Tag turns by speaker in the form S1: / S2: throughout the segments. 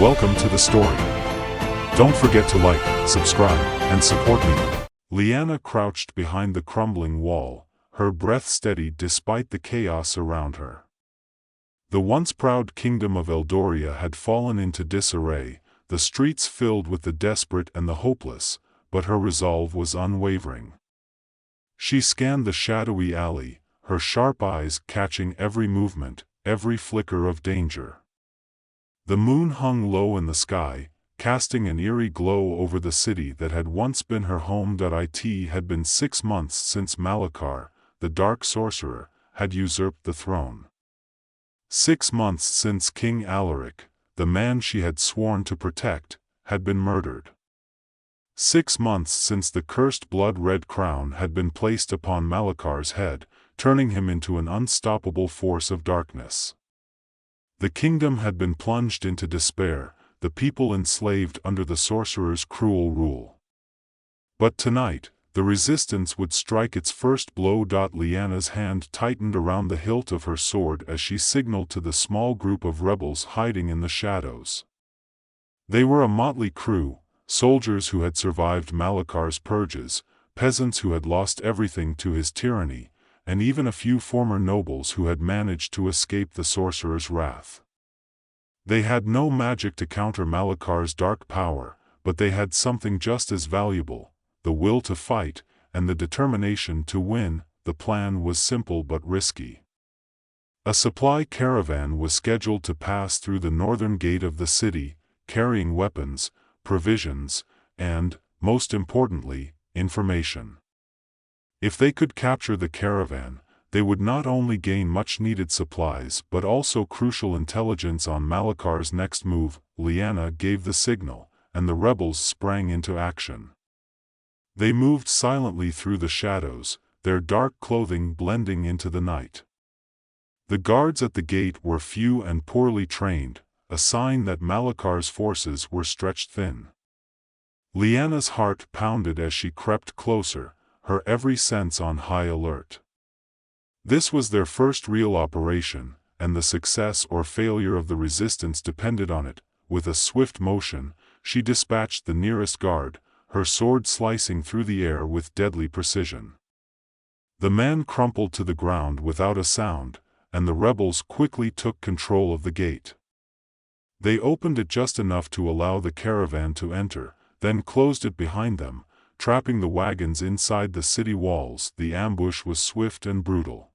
S1: Welcome to the story. Don't forget to like, subscribe, and support me. Liana crouched behind the crumbling wall, her breath steady despite the chaos around her. The once proud kingdom of Eldoria had fallen into disarray, the streets filled with the desperate and the hopeless, but her resolve was unwavering. She scanned the shadowy alley, her sharp eyes catching every movement, every flicker of danger. The moon hung low in the sky, casting an eerie glow over the city that had once been her home. It had been 6 months since Malachar, the dark sorcerer, had usurped the throne. 6 months since King Alaric, the man she had sworn to protect, had been murdered. 6 months since the cursed blood-red crown had been placed upon Malachar's head, turning him into an unstoppable force of darkness. The kingdom had been plunged into despair, the people enslaved under the sorcerer's cruel rule. But tonight, the resistance would strike its first blow. Liana's hand tightened around the hilt of her sword as she signaled to the small group of rebels hiding in the shadows. They were a motley crew, soldiers who had survived Malachar's purges, peasants who had lost everything to his tyranny, and even a few former nobles who had managed to escape the sorcerer's wrath. They had no magic to counter Malachar's dark power, but they had something just as valuable: the will to fight, and the determination to win. The plan was simple but risky. A supply caravan was scheduled to pass through the northern gate of the city, carrying weapons, provisions, and, most importantly, information. If they could capture the caravan, they would not only gain much-needed supplies but also crucial intelligence on Malachar's next move. Liana gave the signal, and the rebels sprang into action. They moved silently through the shadows, their dark clothing blending into the night. The guards at the gate were few and poorly trained, a sign that Malachar's forces were stretched thin. Liana's heart pounded as she crept closer, her every sense on high alert. This was their first real operation, and the success or failure of the resistance depended on it. With a swift motion, she dispatched the nearest guard, her sword slicing through the air with deadly precision. The man crumpled to the ground without a sound, and the rebels quickly took control of the gate. They opened it just enough to allow the caravan to enter, then closed it behind them, trapping the wagons inside the city walls. The ambush was swift and brutal.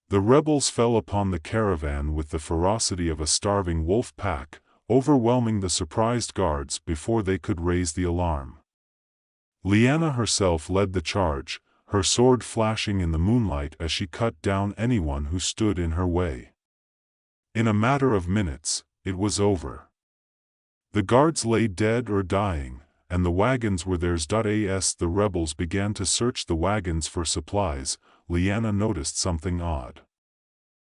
S1: The rebels fell upon the caravan with the ferocity of a starving wolf pack, overwhelming the surprised guards before they could raise the alarm. Liana herself led the charge, her sword flashing in the moonlight as she cut down anyone who stood in her way. In a matter of minutes, it was over. The guards lay dead or dying, and the wagons were theirs. As the rebels began to search the wagons for supplies, Liana noticed something odd.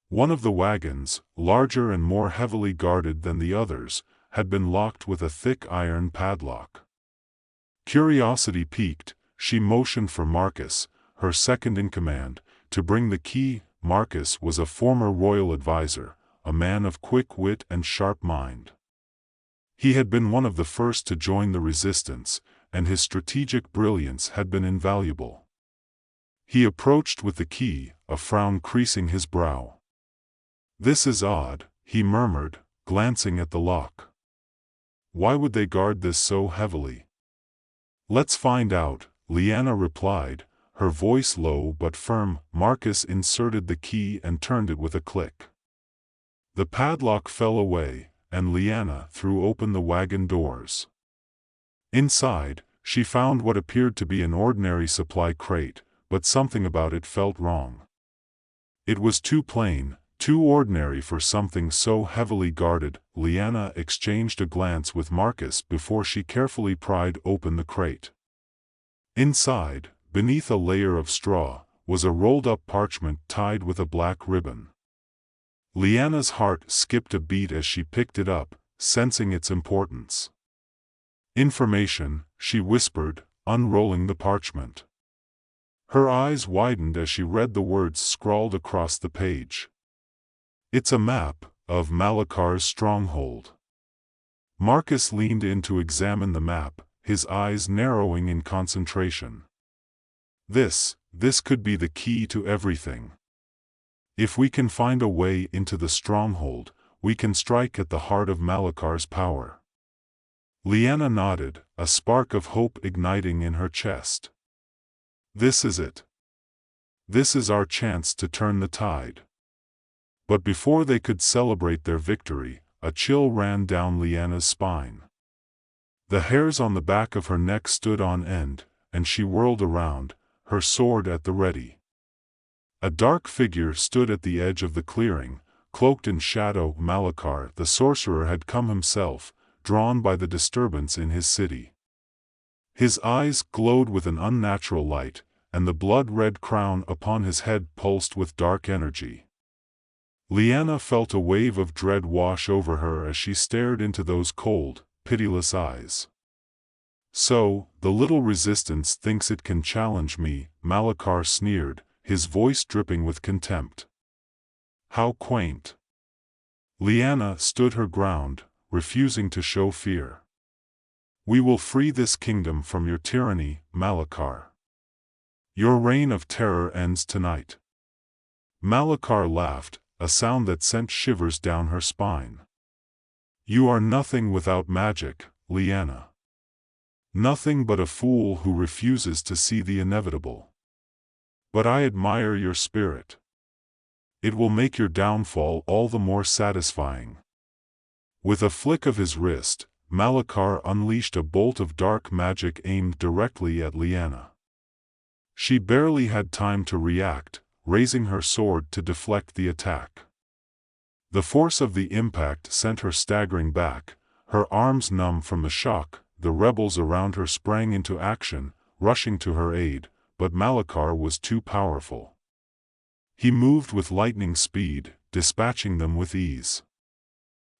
S1: One of the wagons, larger and more heavily guarded than the others, had been locked with a thick iron padlock. Curiosity piqued, she motioned for Marcus, her second in command, to bring the key. Marcus was a former royal advisor, a man of quick wit and sharp mind. He had been one of the first to join the resistance, and his strategic brilliance had been invaluable. He approached with the key, a frown creasing his brow. "This is odd," he murmured, glancing at the lock. "Why would they guard this so heavily?" "Let's find out," Liana replied, her voice low but firm. Marcus inserted the key and turned it with a click. The padlock fell away, and Liana threw open the wagon doors. Inside, she found what appeared to be an ordinary supply crate, but something about it felt wrong. It was too plain, too ordinary for something so heavily guarded. Liana exchanged a glance with Marcus before she carefully pried open the crate. Inside, beneath a layer of straw, was a rolled-up parchment tied with a black ribbon. Liana's heart skipped a beat as she picked it up, sensing its importance. "Information," she whispered, unrolling the parchment. Her eyes widened as she read the words scrawled across the page. "It's a map of Malachar's stronghold." Marcus leaned in to examine the map, his eyes narrowing in concentration. This could be the key to everything. If we can find a way into the stronghold, we can strike at the heart of Malakar's power. Liana nodded, a spark of hope igniting in her chest. This is it. This is our chance to turn the tide. But before they could celebrate their victory, a chill ran down Liana's spine. The hairs on the back of her neck stood on end, and she whirled around, her sword at the ready. A dark figure stood at the edge of the clearing, cloaked in shadow. Malakar, the sorcerer, had come himself, drawn by the disturbance in his city. His eyes glowed with an unnatural light, and the blood-red crown upon his head pulsed with dark energy. Liana felt a wave of dread wash over her as she stared into those cold, pitiless eyes. "So, the little resistance thinks it can challenge me," Malakar sneered, his voice dripping with contempt. "How quaint." Liana stood her ground, refusing to show fear. "We will free this kingdom from your tyranny, Malakar. Your reign of terror ends tonight." Malakar laughed, a sound that sent shivers down her spine. "You are nothing without magic, Liana. Nothing but a fool who refuses to see the inevitable. But I admire your spirit. It will make your downfall all the more satisfying." With a flick of his wrist, Malakar unleashed a bolt of dark magic aimed directly at Liana. She barely had time to react, raising her sword to deflect the attack. The force of the impact sent her staggering back, her arms numb from the shock. The rebels around her sprang into action, rushing to her aid, but Malakar was too powerful. He moved with lightning speed, dispatching them with ease.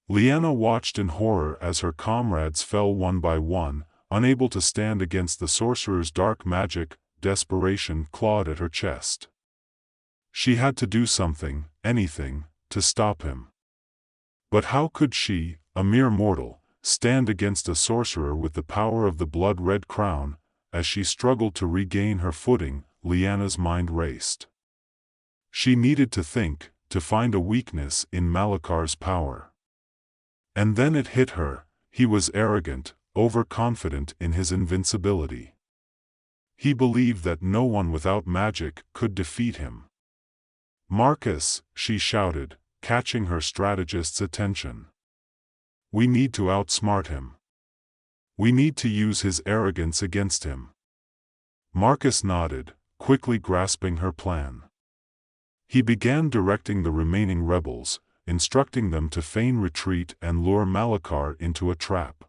S1: Liana watched in horror as her comrades fell one by one, unable to stand against the sorcerer's dark magic. Desperation clawed at her chest. She had to do something, anything, to stop him. But how could she, a mere mortal, stand against a sorcerer with the power of the blood-red crown? As she struggled to regain her footing, Liana's mind raced. She needed to think, to find a weakness in Malakar's power. And then it hit her: he was arrogant, overconfident in his invincibility. He believed that no one without magic could defeat him. "Marcus," she shouted, catching her strategist's attention. "We need to outsmart him. We need to use his arrogance against him." Marcus nodded, quickly grasping her plan. He began directing the remaining rebels, instructing them to feign retreat and lure Malakar into a trap.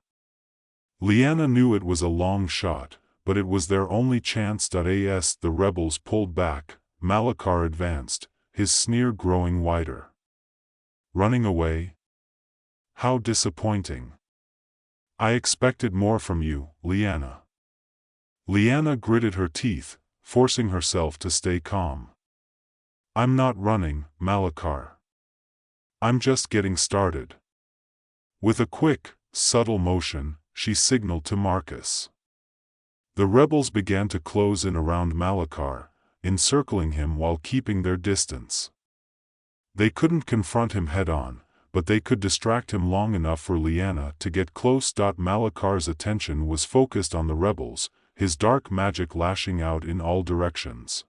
S1: Liana knew it was a long shot, but it was their only chance. As the rebels pulled back, Malakar advanced, his sneer growing wider. "Running away? How disappointing. I expected more from you, Liana." Liana gritted her teeth, forcing herself to stay calm. "I'm not running, Malakar. I'm just getting started." With a quick, subtle motion, she signaled to Marcus. The rebels began to close in around Malakar, encircling him while keeping their distance. They couldn't confront him head-on, but they could distract him long enough for Liana to get close. Malakar's attention was focused on the rebels, his dark magic lashing out in all directions.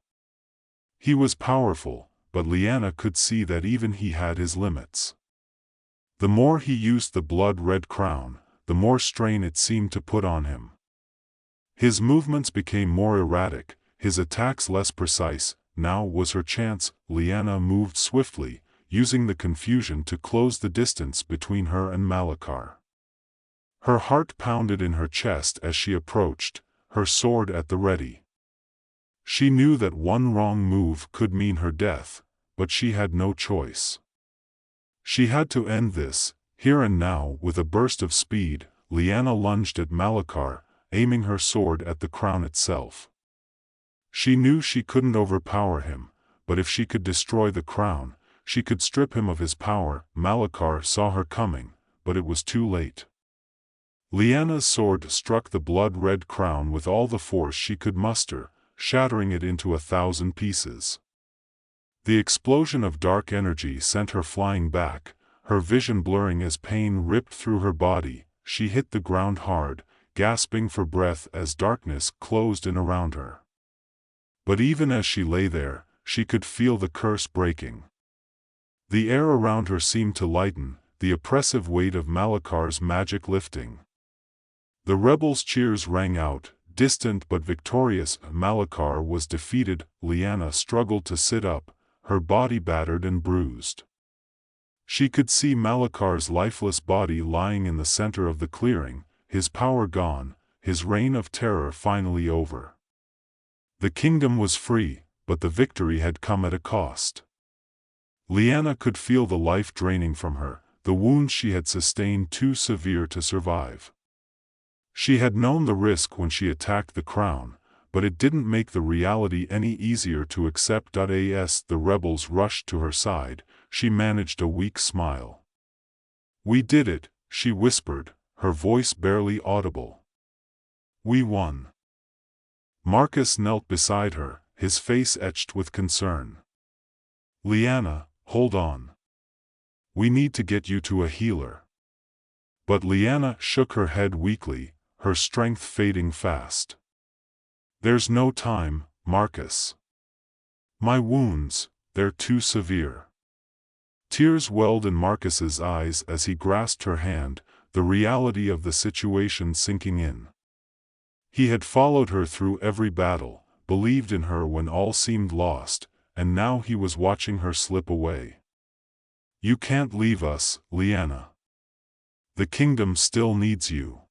S1: He was powerful, but Liana could see that even he had his limits. The more he used the blood-red crown, the more strain it seemed to put on him. His movements became more erratic, his attacks less precise. Now was her chance. Liana moved swiftly, using the confusion to close the distance between her and Malakar. Her heart pounded in her chest as she approached, her sword at the ready. She knew that one wrong move could mean her death, but she had no choice. She had to end this, here and now. With a burst of speed, Liana lunged at Malakar, aiming her sword at the crown itself. She knew she couldn't overpower him, but if she could destroy the crown, she could strip him of his power. Malakar saw her coming, but it was too late. Lyanna's sword struck the blood-red crown with all the force she could muster, shattering it into 1,000 pieces. The explosion of dark energy sent her flying back, her vision blurring as pain ripped through her body. She hit the ground hard, gasping for breath as darkness closed in around her. But even as she lay there, she could feel the curse breaking. The air around her seemed to lighten, the oppressive weight of Malakar's magic lifting. The rebels' cheers rang out, distant but victorious. Malakar was defeated. Lyanna struggled to sit up, her body battered and bruised. She could see Malakar's lifeless body lying in the center of the clearing, his power gone, his reign of terror finally over. The kingdom was free, but the victory had come at a cost. Lyanna could feel the life draining from her, the wounds she had sustained too severe to survive. She had known the risk when she attacked the crown, but it didn't make the reality any easier to accept. As the rebels rushed to her side, she managed a weak smile. "We did it," she whispered, her voice barely audible. "We won." Marcus knelt beside her, his face etched with concern. "Lyanna, hold on. We need to get you to a healer." But Lyanna shook her head weakly, her strength fading fast. "There's no time, Marcus. My wounds, they're too severe." Tears welled in Marcus's eyes as he grasped her hand, the reality of the situation sinking in. He had followed her through every battle, believed in her when all seemed lost, and now he was watching her slip away. "You can't leave us, Lyanna. The kingdom still needs you."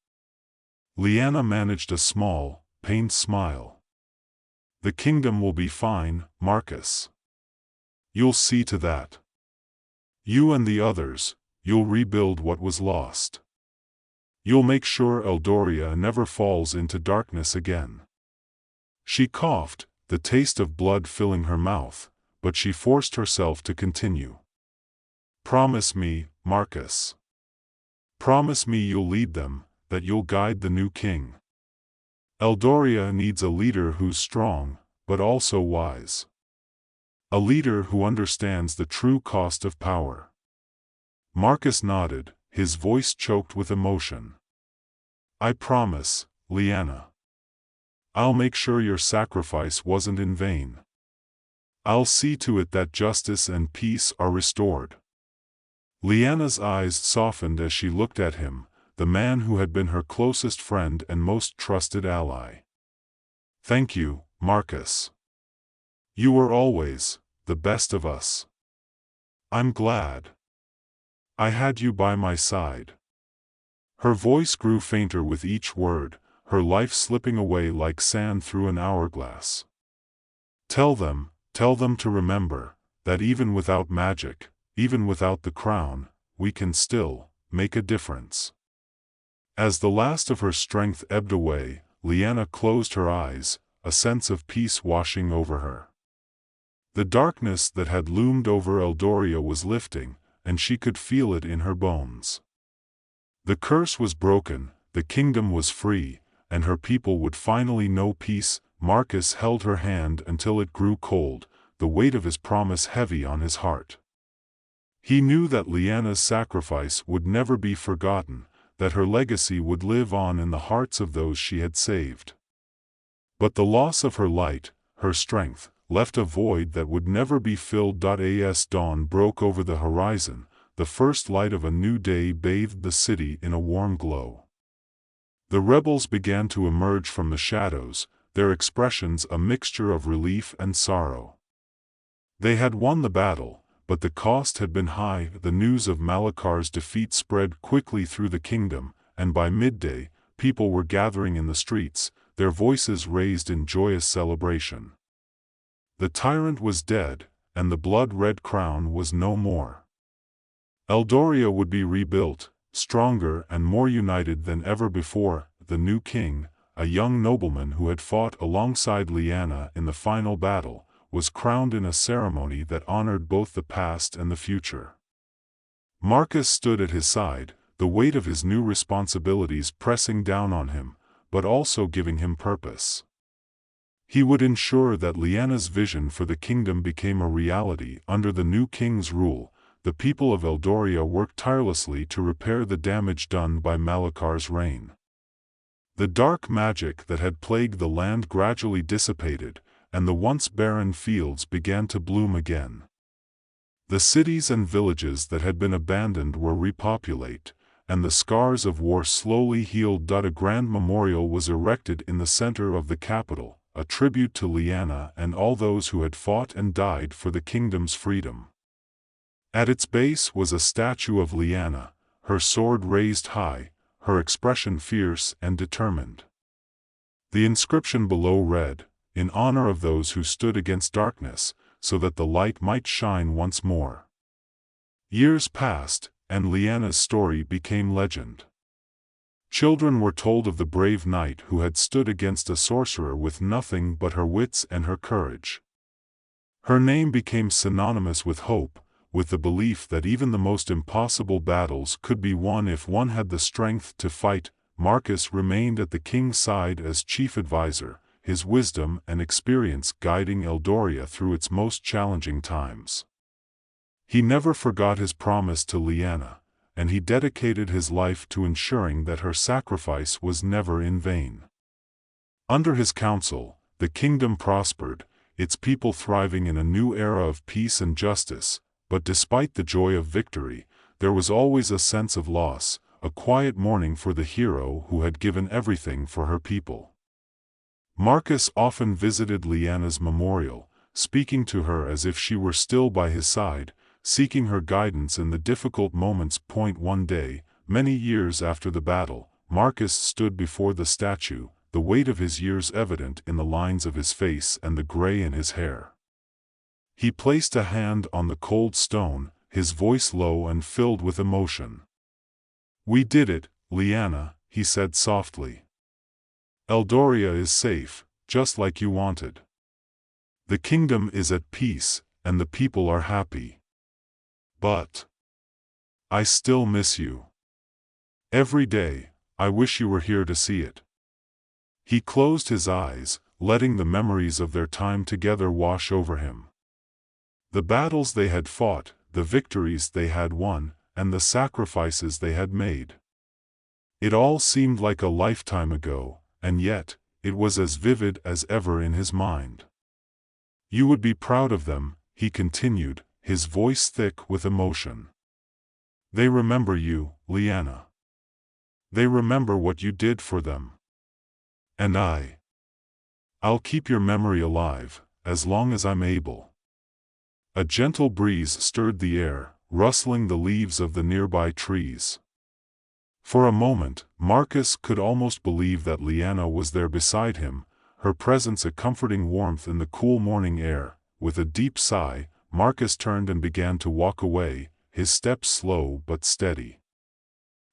S1: Lyanna managed a small, pained smile. "The kingdom will be fine, Marcus. You'll see to that. You and the others, you'll rebuild what was lost. You'll make sure Eldoria never falls into darkness again." She coughed, the taste of blood filling her mouth, but she forced herself to continue. "Promise me, Marcus. Promise me you'll lead them, that you'll guide the new king. Eldoria needs a leader who's strong, but also wise. A leader who understands the true cost of power." Marcus nodded, his voice choked with emotion. "I promise, Lyanna. I'll make sure your sacrifice wasn't in vain. I'll see to it that justice and peace are restored." Lyanna's eyes softened as she looked at him, the man who had been her closest friend and most trusted ally. "Thank you, Marcus. You were always the best of us. I'm glad I had you by my side." Her voice grew fainter with each word, her life slipping away like sand through an hourglass. Tell them to remember, that even without magic, even without the crown, we can still make a difference." As the last of her strength ebbed away, Lyanna closed her eyes, a sense of peace washing over her. The darkness that had loomed over Eldoria was lifting, and she could feel it in her bones. The curse was broken, the kingdom was free, and her people would finally know peace. Marcus held her hand until it grew cold, the weight of his promise heavy on his heart. He knew that Lyanna's sacrifice would never be forgotten, that her legacy would live on in the hearts of those she had saved. But the loss of her light, her strength, left a void that would never be filled. As dawn broke over the horizon, the first light of a new day bathed the city in a warm glow. The rebels began to emerge from the shadows, their expressions a mixture of relief and sorrow. They had won the battle, but the cost had been high. The news of Malakar's defeat spread quickly through the kingdom, and by midday, people were gathering in the streets, their voices raised in joyous celebration. The tyrant was dead, and the blood-red crown was no more. Eldoria would be rebuilt, stronger and more united than ever before. The new king, a young nobleman who had fought alongside Lyanna in the final battle, was crowned in a ceremony that honored both the past and the future. Marcus stood at his side, the weight of his new responsibilities pressing down on him, but also giving him purpose. He would ensure that Lyanna's vision for the kingdom became a reality. Under the new king's rule, the people of Eldoria worked tirelessly to repair the damage done by Malakar's reign. The dark magic that had plagued the land gradually dissipated, and the once barren fields began to bloom again. The cities and villages that had been abandoned were repopulated, and the scars of war slowly healed. A grand memorial was erected in the center of the capital, a tribute to Lyanna and all those who had fought and died for the kingdom's freedom. At its base was a statue of Lyanna, her sword raised high, her expression fierce and determined. The inscription below read, "In honor of those who stood against darkness, so that the light might shine once more." Years passed, and Lyanna's story became legend. Children were told of the brave knight who had stood against a sorcerer with nothing but her wits and her courage. Her name became synonymous with hope, with the belief that even the most impossible battles could be won if one had the strength to fight. Marcus remained at the king's side as chief advisor, his wisdom and experience guiding Eldoria through its most challenging times. He never forgot his promise to Lyanna, and he dedicated his life to ensuring that her sacrifice was never in vain. Under his counsel, the kingdom prospered, its people thriving in a new era of peace and justice. But despite the joy of victory, there was always a sense of loss, a quiet mourning for the hero who had given everything for her people. Marcus often visited Lyanna's memorial, speaking to her as if she were still by his side, seeking her guidance in the difficult moments. One day, many years after the battle, Marcus stood before the statue, the weight of his years evident in the lines of his face and the gray in his hair. He placed a hand on the cold stone, his voice low and filled with emotion. "We did it, Lyanna," he said softly. "Eldoria is safe, just like you wanted. The kingdom is at peace, and the people are happy. But I still miss you. Every day, I wish you were here to see it." He closed his eyes, letting the memories of their time together wash over him. The battles they had fought, the victories they had won, and the sacrifices they had made. It all seemed like a lifetime ago, and yet, it was as vivid as ever in his mind. "You would be proud of them," he continued, his voice thick with emotion. "They remember you, Lyanna. They remember what you did for them. And I'll keep your memory alive, as long as I'm able." A gentle breeze stirred the air, rustling the leaves of the nearby trees. For a moment, Marcus could almost believe that Lyanna was there beside him, her presence a comforting warmth in the cool morning air. With a deep sigh, Marcus turned and began to walk away, his steps slow but steady.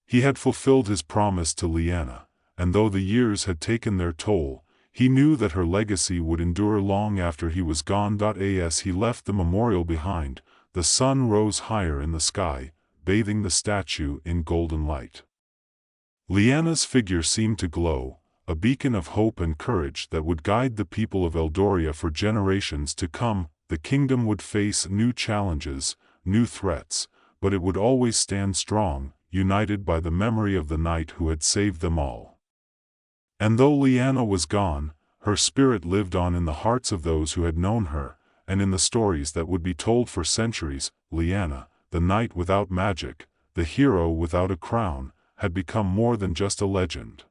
S1: He had fulfilled his promise to Lyanna, and though the years had taken their toll, he knew that her legacy would endure long after he was gone. As he left the memorial behind, the sun rose higher in the sky, bathing the statue in golden light. Lyanna's figure seemed to glow, a beacon of hope and courage that would guide the people of Eldoria for generations to come. The kingdom would face new challenges, new threats, but it would always stand strong, united by the memory of the knight who had saved them all. And though Lyanna was gone, her spirit lived on in the hearts of those who had known her, and in the stories that would be told for centuries. Lyanna, the knight without magic, the hero without a crown, had become more than just a legend.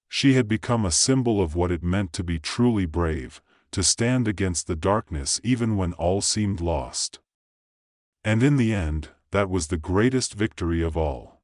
S1: She had become a symbol of what it meant to be truly brave, to stand against the darkness even when all seemed lost. And in the end, that was the greatest victory of all.